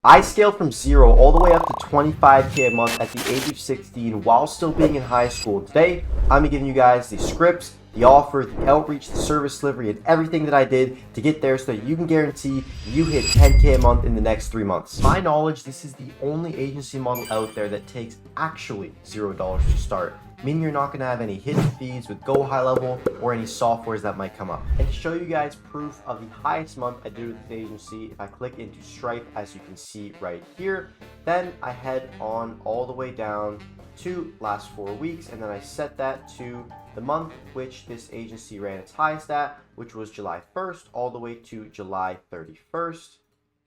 I scaled from 0 all the way up to 25K a month at the age of 16 while still being in high school. Today, I'm giving you guys the scripts, the offer, the outreach, the service delivery, and everything that I did to get there so that you can guarantee you hit 10K a month in the next 3 months. To my knowledge, this is the only agency model out there that takes actually $0 to start, meaning you're not going to have any hidden fees with Go High Level or any softwares that might come up. And to show you guys proof of the highest month I did with the agency, if I click into Stripe, as you can see right here, then I head on all the way down to last 4 weeks, and then I set that to the month which this agency ran its highest at, which was July 1st all the way to July 31st. As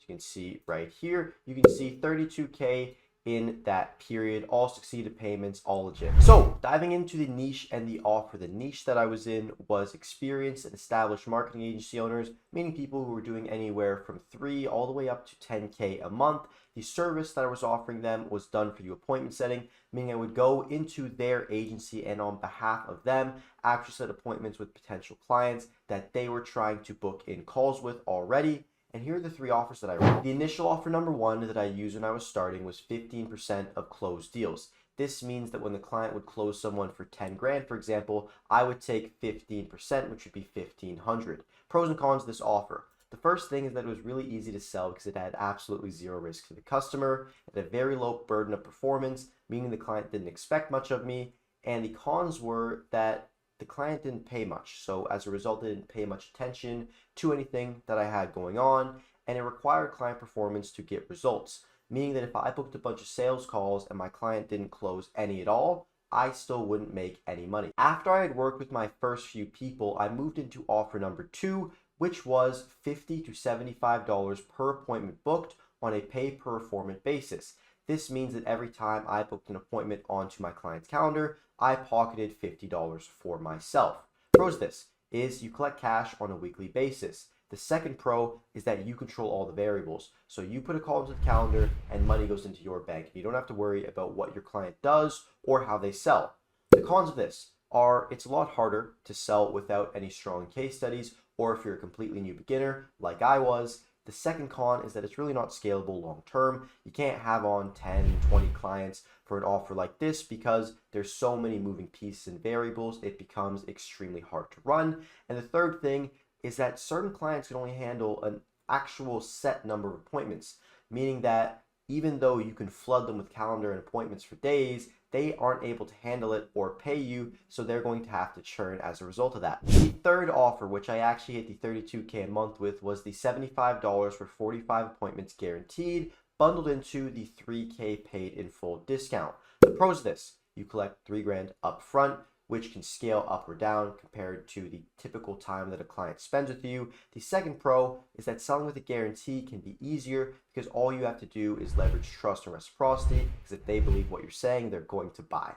you can see right here, you can see 32K in that period, all succeeded payments, all legit. So diving into the niche and the offer, the niche that I was in was experienced and established marketing agency owners, meaning people who were doing anywhere from 3 all the way up to 10K a month. The service that I was offering them was done for you appointment setting, meaning I would go into their agency and on behalf of them actually set appointments with potential clients that they were trying to book in calls with already. And here are the 3 offers that I ran. The initial offer number 1 that I used when I was starting was 15% of closed deals. This means that when the client would close someone for 10 grand, for example, I would take 15%, which would be 1,500. Pros and cons of this offer. The first thing is that it was really easy to sell because it had absolutely zero risk to the customer. It had a very low burden of performance, meaning the client didn't expect much of me. And the cons were that the client didn't pay much. So as a result, they didn't pay much attention to anything that I had going on, and it required client performance to get results, meaning that if I booked a bunch of sales calls and my client didn't close any at all, I still wouldn't make any money. After I had worked with my first few people, I moved into offer number 2, which was $50 to $75 per appointment booked on a pay per appointment basis. This means that every time I booked an appointment onto my client's calendar, I pocketed $50 for myself. Pros of this is you collect cash on a weekly basis. The second pro is that you control all the variables. So you put a call into the calendar and money goes into your bank. You don't have to worry about what your client does or how they sell. The cons of this are it's a lot harder to sell without any strong case studies, or if you're a completely new beginner like I was. The second con is that it's really not scalable long term. You can't have on 10, 20 clients for an offer like this because there's so many moving pieces and variables, it becomes extremely hard to run. And the third thing is that certain clients can only handle an actual set number of appointments, meaning that even though you can flood them with calendar and appointments for days, they aren't able to handle it or pay you, so they're going to have to churn as a result of that. The third offer, which I actually hit the 32K a month with, was the $75 for 45 appointments guaranteed, bundled into the 3K paid in full discount. The pros of this, you collect 3 grand up front, which can scale up or down compared to the typical time that a client spends with you. The second pro is that selling with a guarantee can be easier because all you have to do is leverage trust and reciprocity, because if they believe what you're saying, they're going to buy.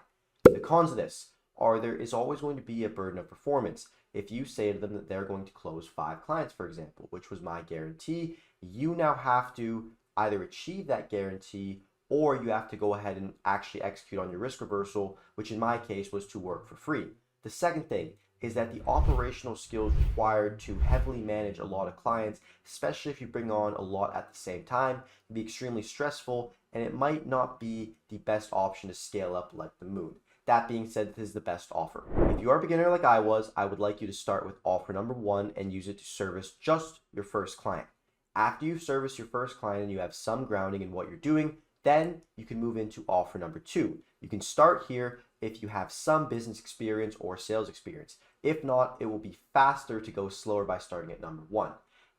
The cons of this are there is always going to be a burden of performance. If you say to them that they're going to close 5 clients, for example, which was my guarantee, you now have to either achieve that guarantee or you have to go ahead and actually execute on your risk reversal, which in my case was to work for free. The second thing is that the operational skills required to heavily manage a lot of clients, especially if you bring on a lot at the same time, can be extremely stressful, and it might not be the best option to scale up like the moon. That being said, this is the best offer. If you are a beginner like I was, I would like you to start with offer number 1 and use it to service just your first client. After you've serviced your first client and you have some grounding in what you're doing, then you can move into offer number 2. You can start here if you have some business experience or sales experience. If not, it will be faster to go slower by starting at number 1.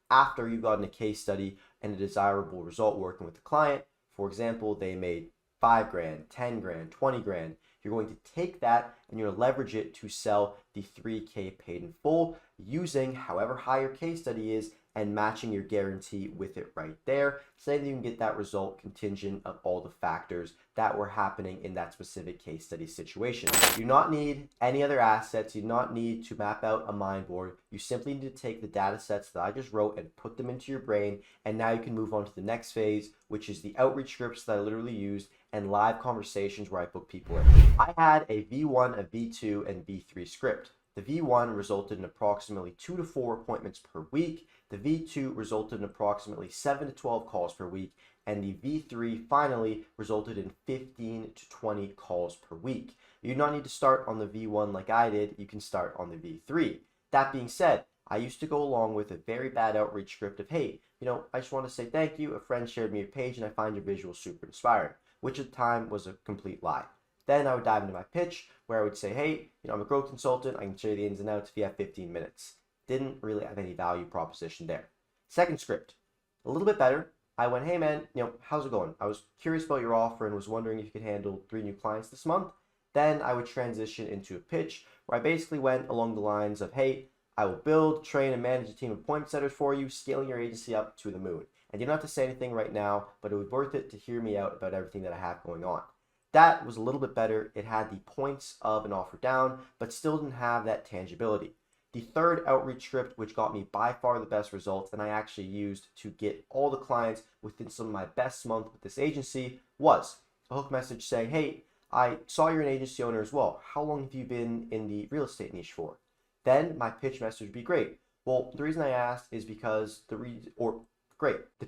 After you've gotten a case study and a desirable result working with the client, for example, they made 5 grand, 10 grand, 20 grand, you're going to take that and you're going to leverage it to sell the 3K paid in full using however high your case study is and matching your guarantee with it right there, so that you can get that result contingent of all the factors that were happening in that specific case study situation. You do not need any other assets. You do not need to map out a mind board. You simply need to take the data sets that I just wrote and put them into your brain, and now you can move on to the next phase, which is the outreach scripts that I literally used and live conversations where I book people in. I had a V1, a V2, and V3 script. The V1 resulted in approximately 2 to 4 appointments per week. The V2 resulted in approximately 7 to 12 calls per week. and the V3 finally resulted in 15 to 20 calls per week. You do not need to start on the V1 like I did, you can start on the V3. That being said, I used to go along with a very bad outreach script of, hey, I just want to say thank you, a friend shared me your page and I find your visuals super inspiring, which at the time was a complete lie. Then I would dive into my pitch where I would say, hey, I'm a growth consultant, I can show you the ins and outs if you have 15 minutes. Didn't really have any value proposition there. Second script, a little bit better. I went, hey man, how's it going? I was curious about your offer and was wondering if you could handle 3 new clients this month. Then I would transition into a pitch where I basically went along the lines of, hey, I will build, train, and manage a team of appointment setters for you, scaling your agency up to the moon. And you don't have to say anything right now, but it would be worth it to hear me out about everything that I have going on. That was a little bit better. It had the points of an offer down, but still didn't have that tangibility. The third outreach script, which got me by far the best results and I actually used to get all the clients within some of my best month with this agency, was a hook message saying, hey, I saw you're an agency owner as well. How long have you been in the real estate niche for? Then my pitch message would be great. Well, the reason I asked is because the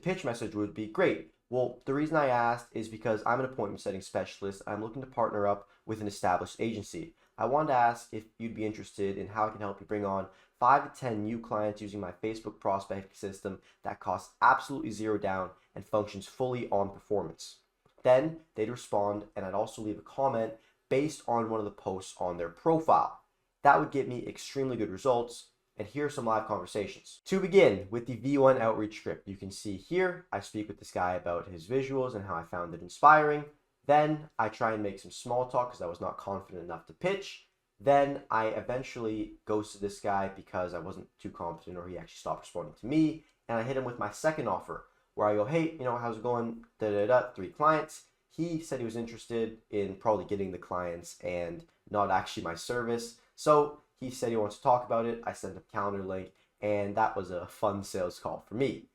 pitch message would be great. Well, the reason I asked is because I'm an appointment setting specialist. I'm looking to partner up with an established agency. I wanted to ask if you'd be interested in how I can help you bring on 5 to 10 new clients using my Facebook prospecting system that costs absolutely zero down and functions fully on performance. Then they'd respond and I'd also leave a comment based on one of the posts on their profile. That would get me extremely good results, and here are some live conversations. To begin with the V1 outreach script, you can see here, I speak with this guy about his visuals and how I found it inspiring. Then I try and make some small talk because I was not confident enough to pitch. Then I eventually ghosted this guy because I wasn't too confident or he actually stopped responding to me. And I hit him with my second offer where I go, hey, how's it going? 3 clients. He said he was interested in probably getting the clients and not actually my service. So he said he wants to talk about it. I sent him a calendar link and that was a fun sales call for me.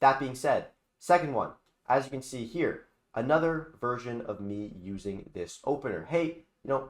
That being said, second one, as you can see here, another version of me using this opener. Hey,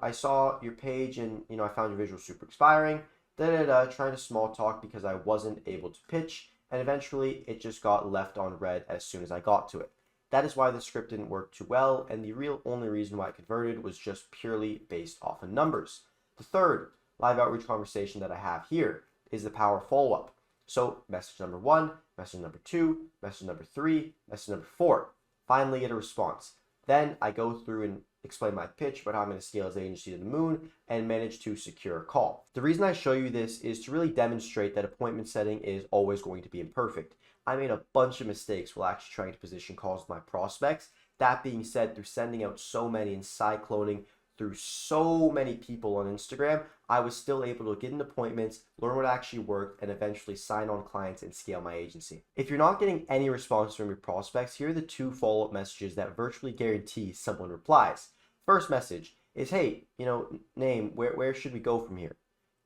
I saw your page and, I found your visual super inspiring, trying to small talk because I wasn't able to pitch. And eventually it just got left on red as soon as I got to it. That is why the script didn't work too well. And the only reason why I converted was just purely based off of numbers. The third live outreach conversation that I have here is the power follow-up. So message number 1, message number 2, message number 3, message number 4. Finally get a response. Then I go through and explain my pitch about how I'm going to scale his agency to the moon and manage to secure a call. The reason I show you this is to really demonstrate that appointment setting is always going to be imperfect. I made a bunch of mistakes while actually trying to position calls with my prospects. That being said, through sending out so many and cycloning through so many people on Instagram, I was still able to get in appointments, learn what actually worked, and eventually sign on clients and scale my agency. If you're not getting any response from your prospects, here are the 2 follow-up messages that virtually guarantee someone replies. First message is, hey, name, where should we go from here?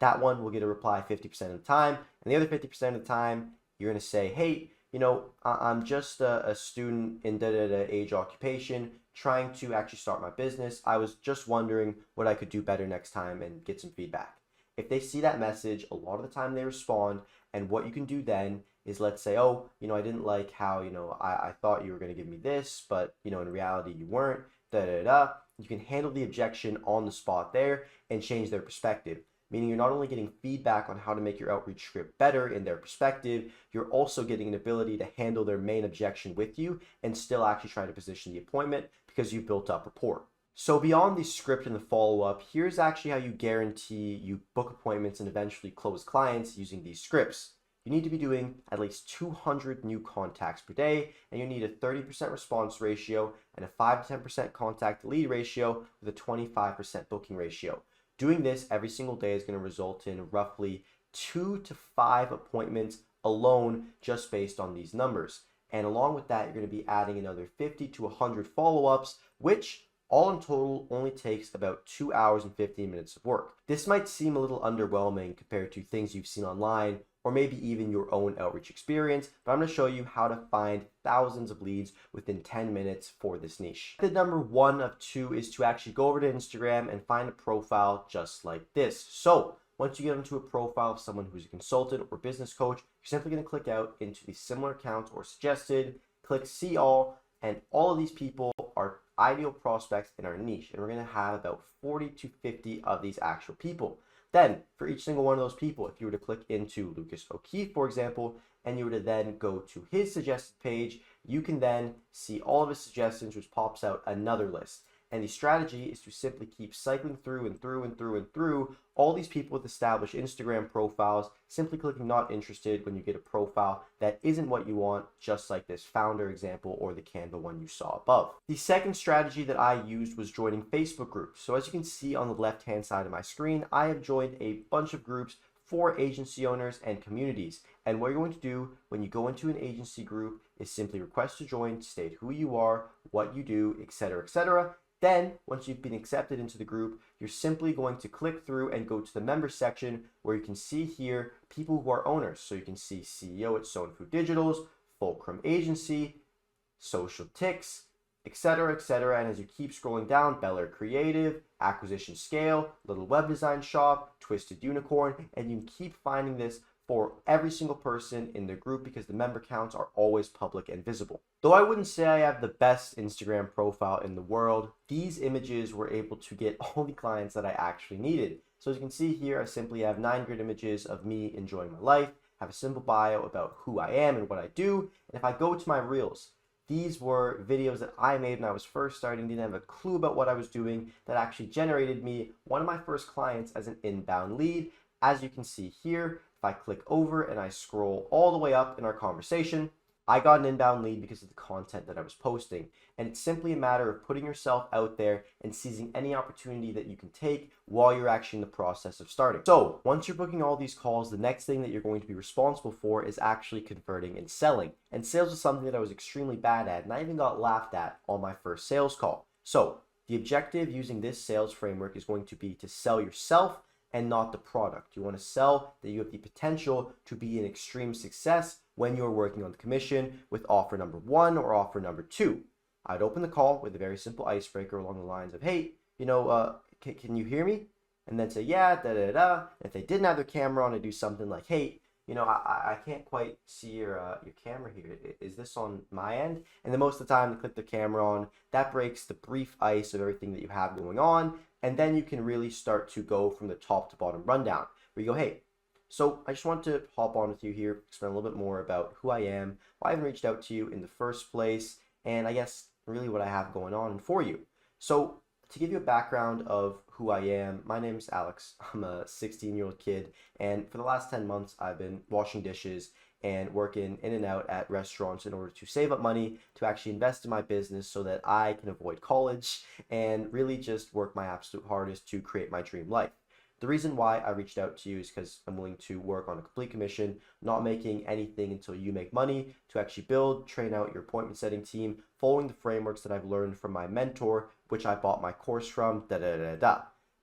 That one will get a reply 50% of the time, and the other 50% of the time, you're going to say, hey, I'm just a student in age occupation trying to actually start my business. I was just wondering what I could do better next time and get some feedback. If they see that message, a lot of the time they respond, and what you can do then is let's say, oh, I didn't like how, I thought you were going to give me this, but, in reality you weren't, You can handle the objection on the spot there and change their perspective. Meaning you're not only getting feedback on how to make your outreach script better in their perspective, you're also getting an ability to handle their main objection with you and still actually try to position the appointment because you've built up rapport. So beyond the script and the follow-up, here's actually how you guarantee you book appointments and eventually close clients using these scripts. You need to be doing at least 200 new contacts per day, and you need a 30% response ratio and a 5 to 10% contact to lead ratio with a 25% booking ratio. Doing this every single day is going to result in roughly 2 to 5 appointments alone just based on these numbers. And along with that, you're going to be adding another 50 to 100 follow-ups, which all in total only takes about 2 hours and 15 minutes of work. This might seem a little underwhelming compared to things you've seen online or maybe even your own outreach experience, but I'm going to show you how to find thousands of leads within 10 minutes for this niche. The number 1 of 2 is to actually go over to Instagram and find a profile just like this. So once you get into a profile of someone who's a consultant or business coach, you're simply going to click out into the similar account or suggested, click see all, And all of these people are ideal prospects in our niche. And we're going to have about 40 to 50 of these actual people. Then for each single one of those people, if you were to click into Lucas O'Keefe, for example, and you were to then go to his suggested page, you can then see all of his suggestions, which pops out another list. And the strategy is to simply keep cycling through and through and through and through all these people with established Instagram profiles, simply clicking not interested when you get a profile that isn't what you want, just like this founder example or the Canva one you saw above. The second strategy that I used was joining Facebook groups. So as you can see on the left-hand side of my screen, I have joined a bunch of groups for agency owners and communities. And what you're going to do when you go into an agency group is simply request to join, state who you are, what you do, etc., etc. Then, once you've been accepted into the group, you're simply going to click through and go to the members section where you can see here people who are owners. So you can see CEO at Sonefu Digitals, Fulcrum Agency, Social Ticks, etc., etc. And as you keep scrolling down, Bel Air Creative, Acquisition Scale, Little Web Design Shop, Twisted Unicorn, and you can keep finding this for every single person in the group because the member counts are always public and visible. Though I wouldn't say I have the best Instagram profile in the world, these images were able to get all the clients that I actually needed. So as you can see here, I simply have 9 grid images of me enjoying my life, have a simple bio about who I am and what I do, and if I go to my reels, these were videos that I made when I was first starting, didn't have a clue about what I was doing, that actually generated me one of my first clients as an inbound lead. As you can see here, if I click over and I scroll all the way up in our conversation, I got an inbound lead because of the content that I was posting. And it's simply a matter of putting yourself out there and seizing any opportunity that you can take while you're actually in the process of starting. So once you're booking all these calls, the next thing that you're going to be responsible for is actually converting and selling. And sales is something that I was extremely bad at, and I even got laughed at on my first sales call. So the objective using this sales framework is going to be to sell yourself and not the product. You want to sell that you have the potential to be an extreme success when you're working on the commission with offer number 1 or offer number 2. I'd open the call with a very simple icebreaker along the lines of, hey, can you hear me? And then say, yeah, da-da-da. And if they didn't have their camera on, I'd do something like, hey, I can't quite see your camera here. Is this on my end? And then most of the time they click the camera on. That breaks the brief ice of everything that you have going on. And then you can really start to go from the top to bottom rundown where you go, hey, so I just want to hop on with you here, explain a little bit more about who I am, why I haven't reached out to you in the first place, and I guess really what I have going on for you. So to give you a background of who I am, my name is Alex. I'm a 16-year-old kid, and for the last 10 months, I've been washing dishes and working in and out at restaurants in order to save up money to actually invest in my business so that I can avoid college and really just work my absolute hardest to create my dream life. The reason why I reached out to you is because I'm willing to work on a complete commission, not making anything until you make money, to actually build, train out your appointment setting team, following the frameworks that I've learned from my mentor, which I bought my course from, da-da-da-da.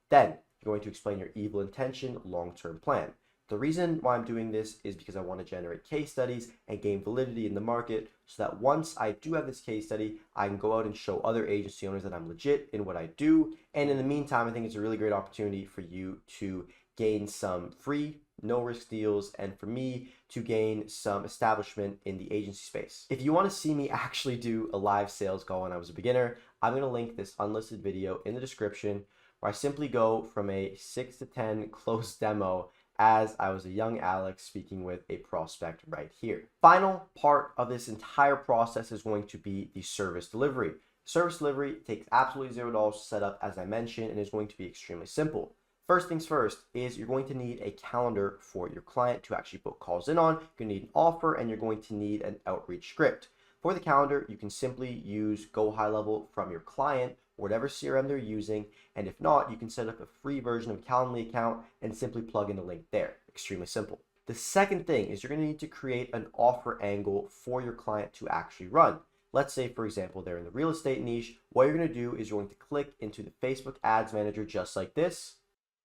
Then you're going to explain your evil intention long-term plan. The reason why I'm doing this is because I want to generate case studies and gain validity in the market so that once I do have this case study, I can go out and show other agency owners that I'm legit in what I do. And in the meantime, I think it's a really great opportunity for you to gain some free, no-risk deals and for me to gain some establishment in the agency space. If you want to see me actually do a live sales call when I was a beginner, I'm going to link this unlisted video in the description where I simply go from a 6 to 10 closed demo as I was a young Alex speaking with a prospect right here. Final part of this entire process is going to be the service delivery. Service delivery takes absolutely $0 to set up, as I mentioned, and is going to be extremely simple. First things first is you're going to need a calendar for your client to actually book calls in on. You're going to need an offer and you're going to need an outreach script. For the calendar, you can simply use Go High Level from your client, whatever CRM they're using, and if not, you can set up a free version of a Calendly account and simply plug in a link there. Extremely simple. The second thing is you're going to need to create an offer angle for your client to actually run. Let's say, for example, they're in the real estate niche. What you're going to do is you're going to click into the Facebook Ads Manager just like this.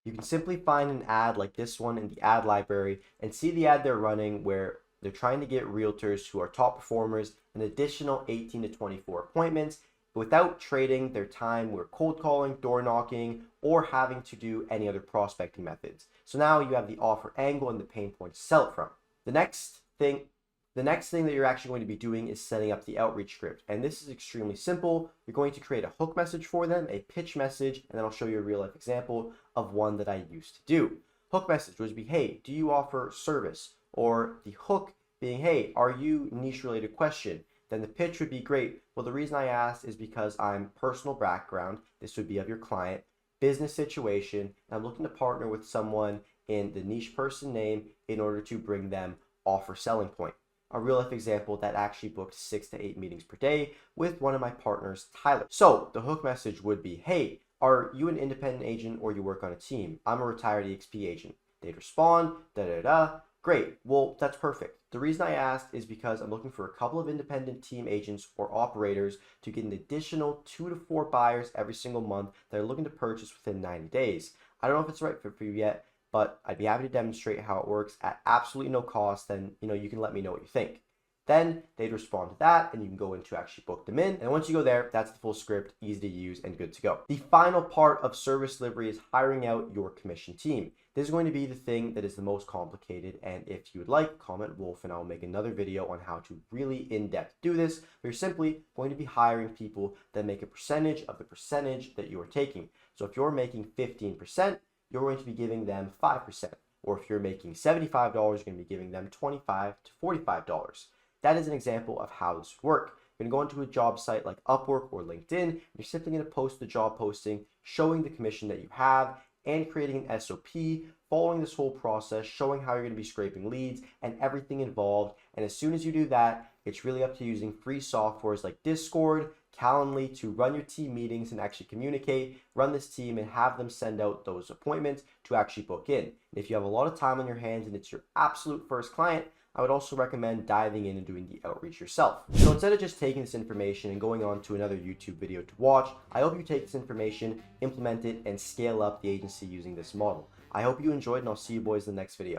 You can simply find an ad like this one in the ad library and see the ad they're running where they're trying to get realtors who are top performers an additional 18 to 24 appointments without trading their time with cold calling, door knocking, or having to do any other prospecting methods. So now you have the offer angle and the pain point to sell it from. The next thing The next thing that you're actually going to be doing is setting up the outreach script. And this is extremely simple. You're going to create a hook message for them, a pitch message, and then I'll show you a real life example of one that I used to do. Hook message would be, hey, do you offer service? Or the hook being, hey, are you niche related question? Then the pitch would be great. Well, the reason I asked is because I'm personal background. This would be of your client, business situation, and I'm looking to partner with someone in the niche person name in order to bring them offer selling point. A real life example that actually booked 6 to 8 meetings per day with one of my partners, Tyler. So the hook message would be, hey, are you an independent agent or you work on a team? I'm a retired EXP agent. They'd respond, Great, well, that's perfect. The reason I asked is because I'm looking for a couple of independent team agents or operators to get an additional 2 to 4 buyers every single month that are looking to purchase within 90 days. I don't know if it's the right fit for you yet, but I'd be happy to demonstrate how it works at absolutely no cost. Then, you can let me know what you think. Then they'd respond to that and you can go in to actually book them in. And once you go there, that's the full script, easy to use and good to go. The final part of service delivery is hiring out your commission team. This is going to be the thing that is the most complicated. And if you would like, comment Wolf and I'll make another video on how to really in-depth do this. But you're simply going to be hiring people that make a percentage of the percentage that you are taking. So if you're making 15%, you're going to be giving them 5%. Or if you're making $75, you're going to be giving them $25 to $45. That is an example of how this would work. You're going to go into a job site like Upwork or LinkedIn. You're simply going to post the job posting, showing the commission that you have, and creating an SOP, following this whole process, showing how you're going to be scraping leads and everything involved. And as soon as you do that, it's really up to using free softwares like Discord, Calendly to run your team meetings and actually communicate, run this team and have them send out those appointments to actually book in. And if you have a lot of time on your hands and it's your absolute first client, I would also recommend diving in and doing the outreach yourself. So instead of just taking this information and going on to another YouTube video to watch, I hope you take this information, implement it, and scale up the agency using this model. I hope you enjoyed, and I'll see you boys in the next video.